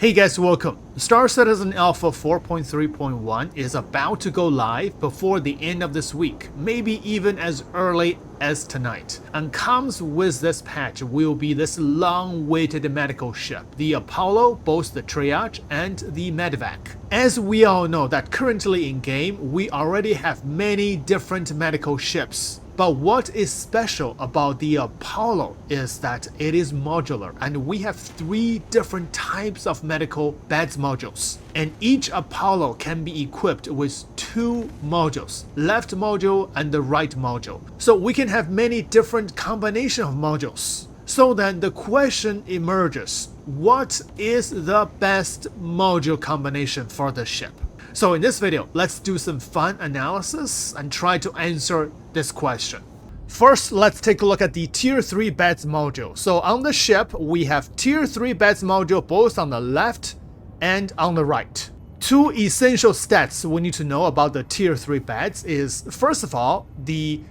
Hey guys, welcome. Star Citizen Alpha 4.3.1 is about to go live before the end of this week, maybe even as early as tonight. And comes with this patch will be this long-awaited medical ship, the Apollo, both the triage and the medevac. As we all know that currently in game, we already have many different medical ships. But what is special about the Apollo is that it is modular, and we have 3 different types of medical beds modules. And each Apollo can be equipped with 2 modules, left module and the right module. So we can have many different combination of modules. So then the question emerges, what is the best module combination for the ship? So in this video, let's do some fun analysis and try to answer this question. First, let's take a look at the Tier 3 beds module. So on the ship, we have Tier 3 beds module both on the left and on the right. 2 essential stats we need to know about the Tier 3 beds is, first of all, the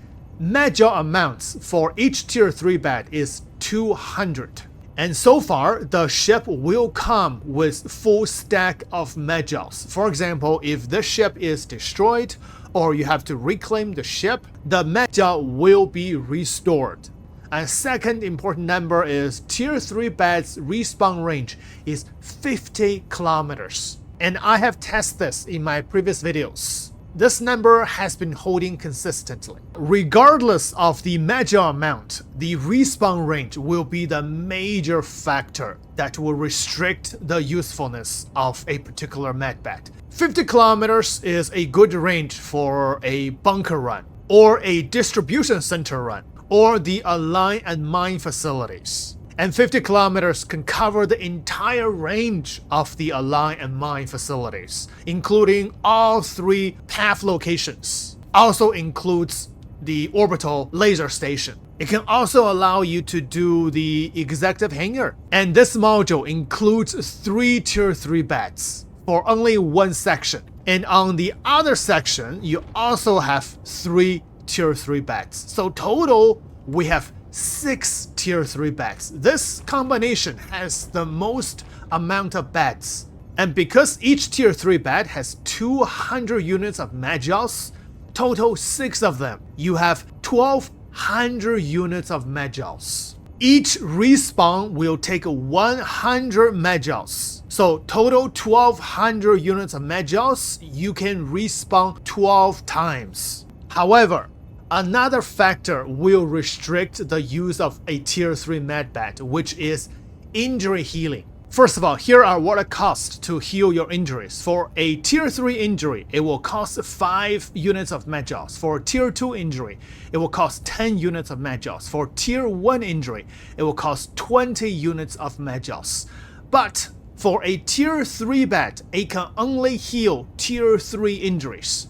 medjool amounts for each Tier 3 bed is 200. And so far, the ship will come with full stack of medjools. For example, if the ship is destroyed or you have to reclaim the ship, the medjool will be restored. And second important number is Tier 3 bed's respawn range is 50 kilometers. And I have tested this in my previous videos. This number has been holding consistently. Regardless of the medjool amount, the respawn range will be the major factor that will restrict the usefulness of a particular medbed. 50 kilometers is a good range for a bunker run, or a distribution center run, or the align and mine facilities. And 50 kilometers can cover the entire range of the align and mine facilities, including all 3 path locations. Also includes the orbital laser station. It can also allow you to do the executive hangar. And this module includes 3 Tier 3 beds for only 1 section. And on the other section, you also have 3 Tier 3 beds. So total, we have 6 Tier 3 beds. This combination has the most amount of beds. And because each Tier 3 bed has 200 units of medjools, total 6 of them, you have 1200 units of medjools. Each respawn will take 100 medjools. So total 1200 units of medjools, you can respawn 12 times. However, another factor will restrict the use of a Tier 3 medbed, which is injury healing. First of all, here are what it costs to heal your injuries. For a Tier 3 injury, it will cost 5 units of medjools. For a Tier 2 injury, it will cost 10 units of medjools. For Tier 1 injury, it will cost 20 units of medjools. But for a Tier 3 bed, it can only heal Tier 3 injuries.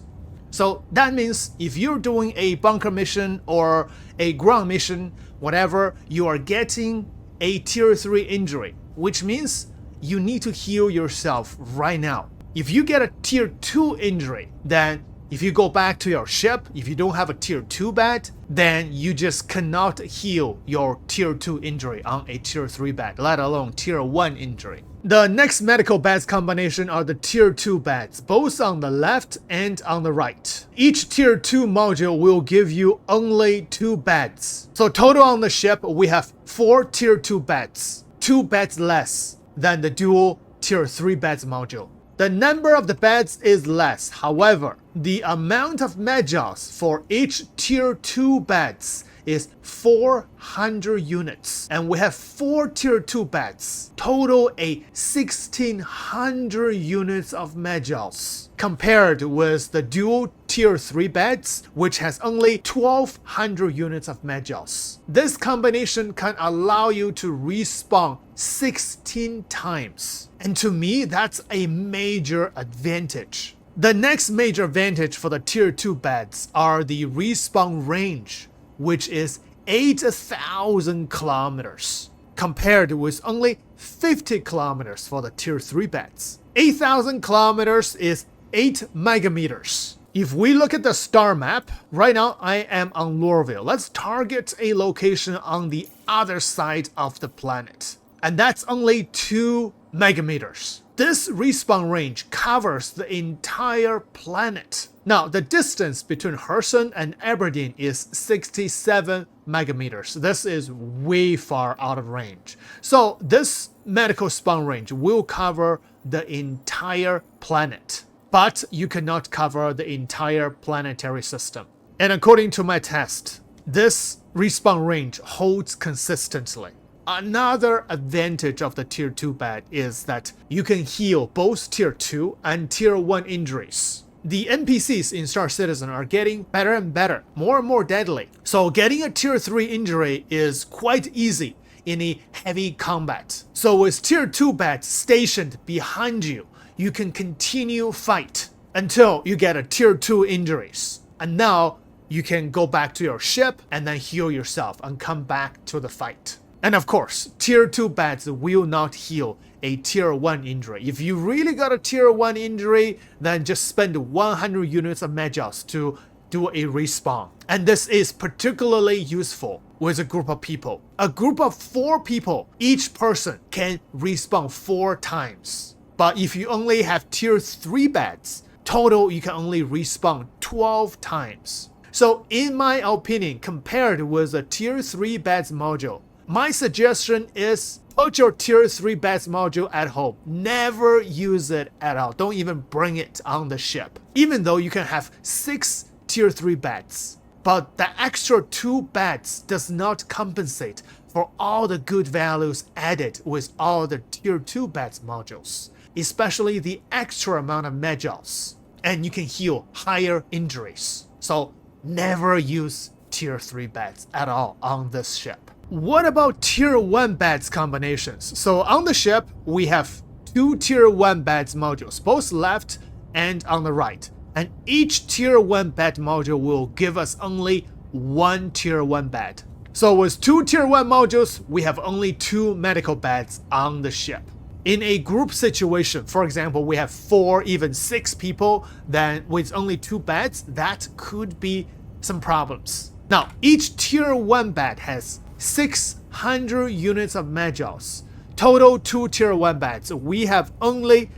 So that means if you're doing a bunker mission or a ground mission, whatever, you are getting a Tier 3 injury, which means you need to heal yourself right now. If you get a Tier 2 injury, then if you go back to your ship, if you don't have a Tier 2 bed, then you just cannot heal your Tier 2 injury on a Tier 3 bed, let alone Tier 1 injury. The next medical beds combination are the Tier 2 beds, both on the left and on the right. Each Tier 2 module will give you only 2 beds. So total on the ship, we have 4 Tier 2 beds, 2 beds less than the dual Tier 3 beds module. The number of the beds is less, however, the amount of medjools for each Tier 2 beds is 400 units, and we have 4 Tier 2 beds, total a 1600 units of medjools, compared with the dual Tier 3 beds, which has only 1200 units of medjools. This combination can allow you to respawn 16 times, and to me, that's a major advantage. The next major advantage for the Tier 2 beds are the respawn range, which is 8,000 kilometers, compared with only 50 kilometers for the Tier 3 beds. 8,000 kilometers is 8 megameters. If we look at the star map, right now I am on Lorville. Let's target a location on the other side of the planet. and that's only 2 megameters. This respawn range covers the entire planet. Now, the distance between Herson and Aberdeen is 67 megameters. This is way far out of range. So this medical spawn range will cover the entire planet, but you cannot cover the entire planetary system. And according to my test, this respawn range holds consistently. Another advantage of the Tier 2 bed is that you can heal both Tier 2 and Tier 1 injuries. The NPCs in Star Citizen are getting better and better, more and more deadly. So getting a Tier 3 injury is quite easy in a heavy combat. So with Tier 2 beds stationed behind you, you can continue fight until you get a Tier 2 injuries. And now you can go back to your ship and then heal yourself and come back to the fight. And of course, Tier 2 beds will not heal a Tier 1 injury. If you really got a Tier 1 injury, then just spend 100 units of Magos to do a respawn. And this is particularly useful with a group of people. A group of 4 people, each person can respawn 4 times. But if you only have Tier 3 beds, total you can only respawn 12 times. So in my opinion, compared with a Tier 3 beds module, my suggestion is put your Tier 3 beds module at home. Never use it at all. Don't even bring it on the ship. Even though you can have 6 Tier 3 beds. But the extra 2 beds does not compensate for all the good values added with all the Tier 2 beds modules. Especially the extra amount of Magos. And you can heal higher injuries. So never use Tier 3 beds at all on this ship. What about Tier 1 beds combinations? So on the ship, we have 2 Tier 1 beds modules, both left and on the right. And each Tier 1 bed module will give us only 1 Tier 1 bed. So with 2 Tier 1 modules, we have only 2 medical beds on the ship. In a group situation, for example, we have 4, even 6 people, then with only 2 beds, that could be some problems. Now, each Tier 1 bed has 600 units of Magos. Total 2 Tier 1 beds, we have only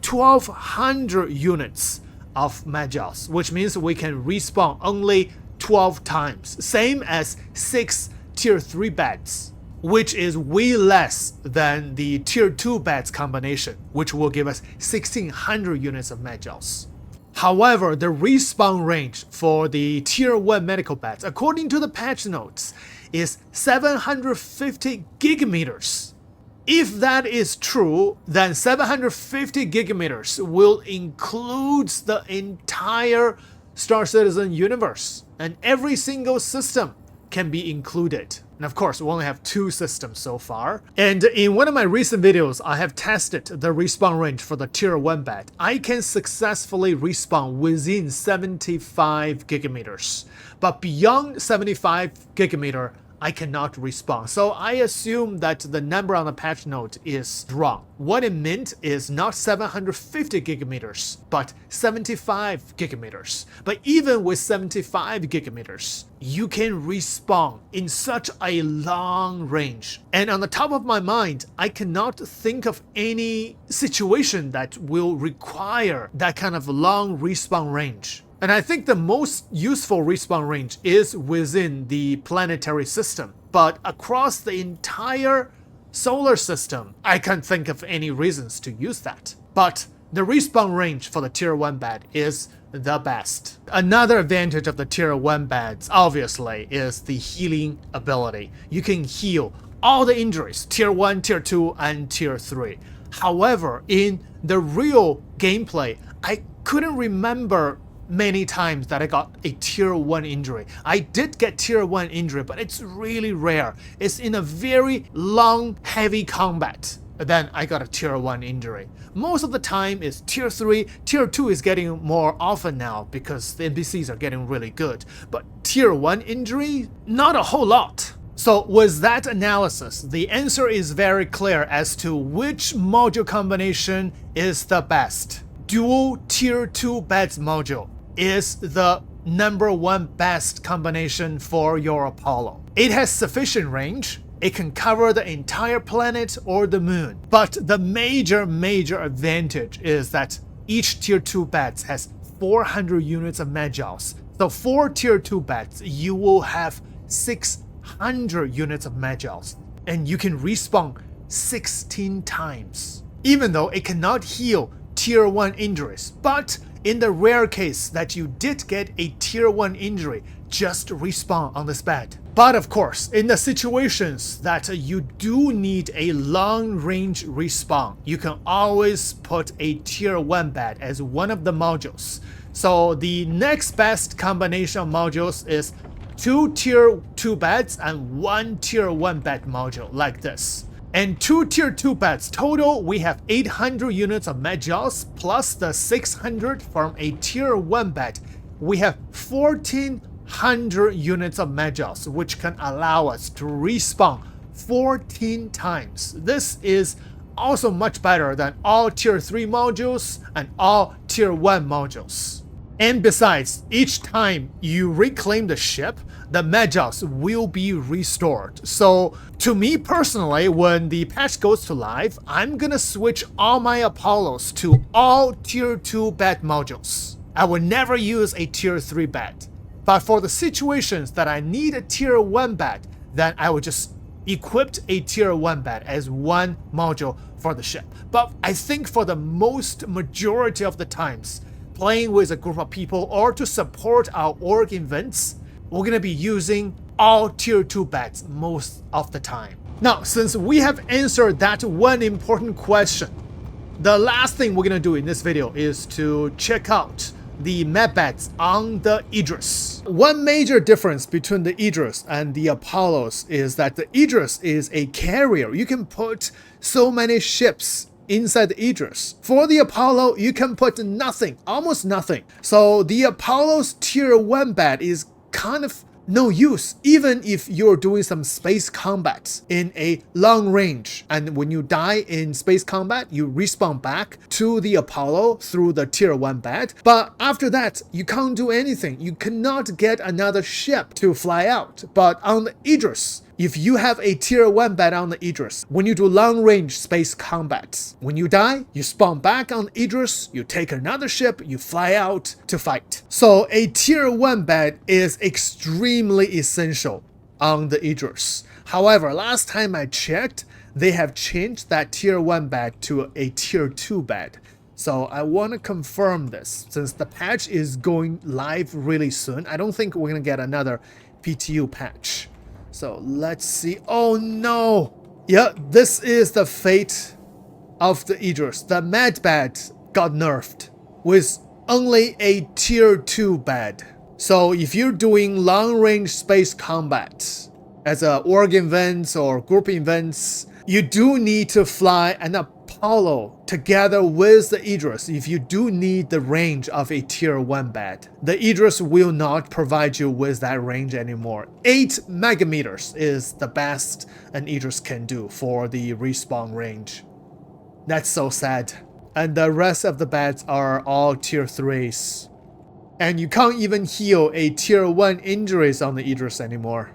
1200 units of Magos, which means we can respawn only 12 times, same as 6 Tier 3 beds, which is way less than the Tier 2 beds combination, which will give us 1600 units of Magos. However, the respawn range for the Tier 1 medical beds, according to the patch notes, is 750 gigameters. If that is true, then 750 gigameters will include the entire Star Citizen universe, and every single system can be included. And of course, we only have 2 systems so far. And in one of my recent videos, I have tested the respawn range for the Tier 1 bed. I can successfully respawn within 75 gigameters. But beyond 75 gigameter, I cannot respawn. So I assume that the number on the patch note is wrong. What it meant is not 750 gigameters, but 75 gigameters. But even with 75 gigameters, you can respawn in such a long range. And on the top of my mind, I cannot think of any situation that will require that kind of long respawn range. And I think the most useful respawn range is within the planetary system. But across the entire solar system, I can't think of any reasons to use that. But the respawn range for the Tier 1 bed is the best. Another advantage of the Tier 1 beds, obviously, is the healing ability. You can heal all the injuries, Tier 1, Tier 2, and Tier 3. However, in the real gameplay, I couldn't remember many times that I got a Tier 1 injury. I did get Tier 1 injury, but it's really rare. It's in a very long, heavy combat. Then I got a Tier 1 injury. Most of the time it's Tier 3, Tier 2 is getting more often now because the NPCs are getting really good. But Tier 1 injury, not a whole lot. So with that analysis, the answer is very clear as to which module combination is the best. Dual Tier 2 beds module is the #1 best combination for your Apollo. It has sufficient range, It can cover the entire planet or the moon. But the major advantage is that each tier 2 bats has 400 units of magouts. So for tier 2 bats, you will have 600 units of magouts. And you can respawn 16 times. Even though it cannot heal tier 1 injuries. But in the rare case that you did get a tier 1 injury, just respawn on this bat. But of course, in the situations that you do need a long range respawn, you can always put a tier 1 bat as one of the modules. So the next best combination of modules is 2 tier 2 bats and 1 tier 1 bat module like this. And 2 tier 2 bats total, we have 800 units of magouts plus the 600 from a tier 1 bat. We have 1400 units of magouts, which can allow us to respawn 14 times. This is also much better than all tier 3 modules and all tier 1 modules. And besides, each time you reclaim the ship, the magouts will be restored. So to me personally, when the patch goes to live, I'm gonna switch all my Apollos to all tier 2 bat modules. I will never use a tier 3 bat. But for the situations that I need a tier 1 bat, then I will just equip a tier 1 bat as one module for the ship. But I think for the majority of the times, playing with a group of people or to support our org events, we're gonna be using all tier 2 bats most of the time. Now, since we have answered that one important question, the last thing we're gonna do in this video is to check out the med bats on the Idris. One major difference between the Idris and the Apollos is that the Idris is a carrier. You can put so many ships inside the Idris. For the Apollo, you can put nothing, almost nothing. So the Apollo's tier 1 bat is kind of no use, even if you're doing some space combat in a long range. And when you die in space combat, you respawn back to the Apollo through the tier 1 bat. But after that, you can't do anything. You cannot get another ship to fly out. But on the Idris, if you have a tier 1 bat on the Idris, when you do long range space combat, when you die, you spawn back on Idris, you take another ship, you fly out to fight. So a tier 1 bat is extremely essential on the Idris. However, last time I checked, they have changed that tier 1 bat to a tier 2 bat. So I want to confirm this since the patch is going live really soon. I don't think we're going to get another PTU patch. So let's see. Oh no! Yeah, this is the fate of the Idris. The Mad Bat got nerfed with only a tier 2 bat. So if you're doing long range space combat as a org events or group events, you do need to fly an Apollo together with the Idris if you do need the range of a tier 1 bat. The Idris will not provide you with that range anymore. 8 megameters is the best an Idris can do for the respawn range. That's so sad. And the rest of the bats are all tier 3s. And you can't even heal a tier 1 injuries on the Idris anymore.